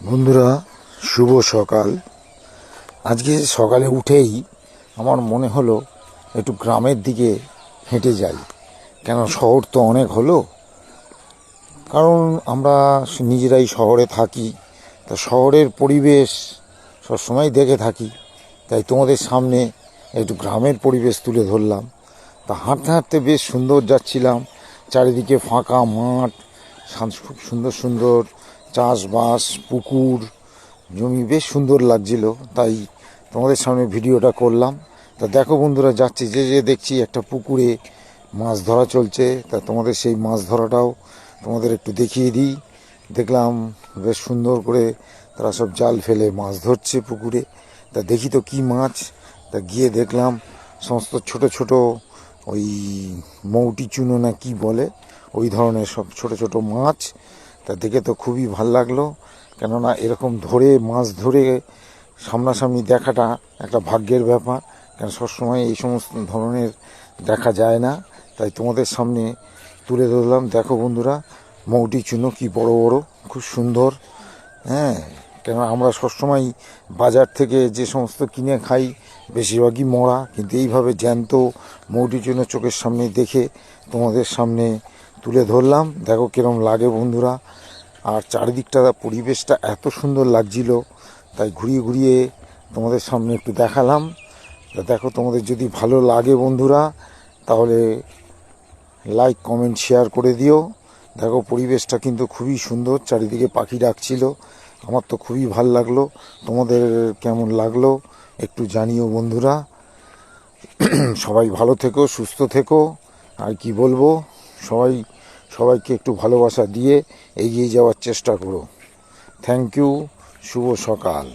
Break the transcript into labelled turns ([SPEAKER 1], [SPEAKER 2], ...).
[SPEAKER 1] বন্ধুরা, শুভ সকাল। আজকে সকালে উঠেই আমার মনে হলো একটু গ্রামের দিকে হেঁটে যাই। কেন, শহর তো অনেক হলো, কারণ আমরা নিজেরাই শহরে থাকি, তা শহরের পরিবেশ সবসময় দেখে থাকি, তাই তোমাদের সামনে একটু গ্রামের পরিবেশ তুলে ধরলাম। তা হাঁটতে হাঁটতে বেশ সুন্দর যাচ্ছিলাম, চারিদিকে ফাঁকা মাঠ, খুব সুন্দর সুন্দর চাষবাস, পুকুর, জমি বেশ সুন্দর লাগছিল, তাই তোমাদের সামনে ভিডিওটা করলাম। তা দেখো বন্ধুরা, যাচ্ছি যে যে দেখছি একটা পুকুরে মাছ ধরা চলছে, তা তোমাদের সেই মাছ ধরাটাও তোমাদের একটু দেখিয়ে দিই। দেখলাম বেশ সুন্দর করে তারা সব জাল ফেলে মাছ ধরছে পুকুরে। তা দেখি তো কী মাছ। তা গিয়ে দেখলাম সমস্ত ছোট ছোট ওই মৌটি চুনো না কি বলে, ওই ধরনের সব ছোট ছোট মাছ। তা দেখে তো খুবই ভাল লাগলো, কেননা এরকম ধরে মাছ ধরে সামনাসামনি দেখাটা একটা ভাগ্যের ব্যাপার, কেন সবসময় এই সমস্ত ধরনের দেখা যায় না, তাই তোমাদের সামনে তুলে ধরলাম। দেখো বন্ধুরা, মৌটি চুনো কি বড় বড়, খুব সুন্দর। হ্যাঁ, কেন আমরা সবসময় বাজার থেকে যে সমস্ত কিনে খাই বেশিরভাগই মরা, কিন্তু এইভাবে জ্যান্ত মৌটি চুনো চোখের সামনে দেখে তোমাদের সামনে তুলে ধরলাম। দেখো কিরম লাগে বন্ধুরা, আর চারিদিকটা পরিবেশটা এত সুন্দর লাগছিল, তাই ঘুরিয়ে ঘুরিয়ে তোমাদের সামনে একটু দেখালাম। তা দেখো, তোমাদের যদি ভালো লাগে বন্ধুরা, তাহলে লাইক কমেন্ট শেয়ার করে দিও। দেখো পরিবেশটা কিন্তু খুবই সুন্দর, চারিদিকে পাখি ডাকছিল, আমার তো খুবই ভাল লাগলো। তোমাদের কেমন লাগলো একটু জানিও বন্ধুরা। সবাই ভালো থেকো, সুস্থ থেকো, আর কি বলবো, সবাইকে একটু ভালোবাসা দিয়ে এগিয়ে যাওয়ার চেষ্টা করো। থ্যাংক ইউ, শুভ সকাল।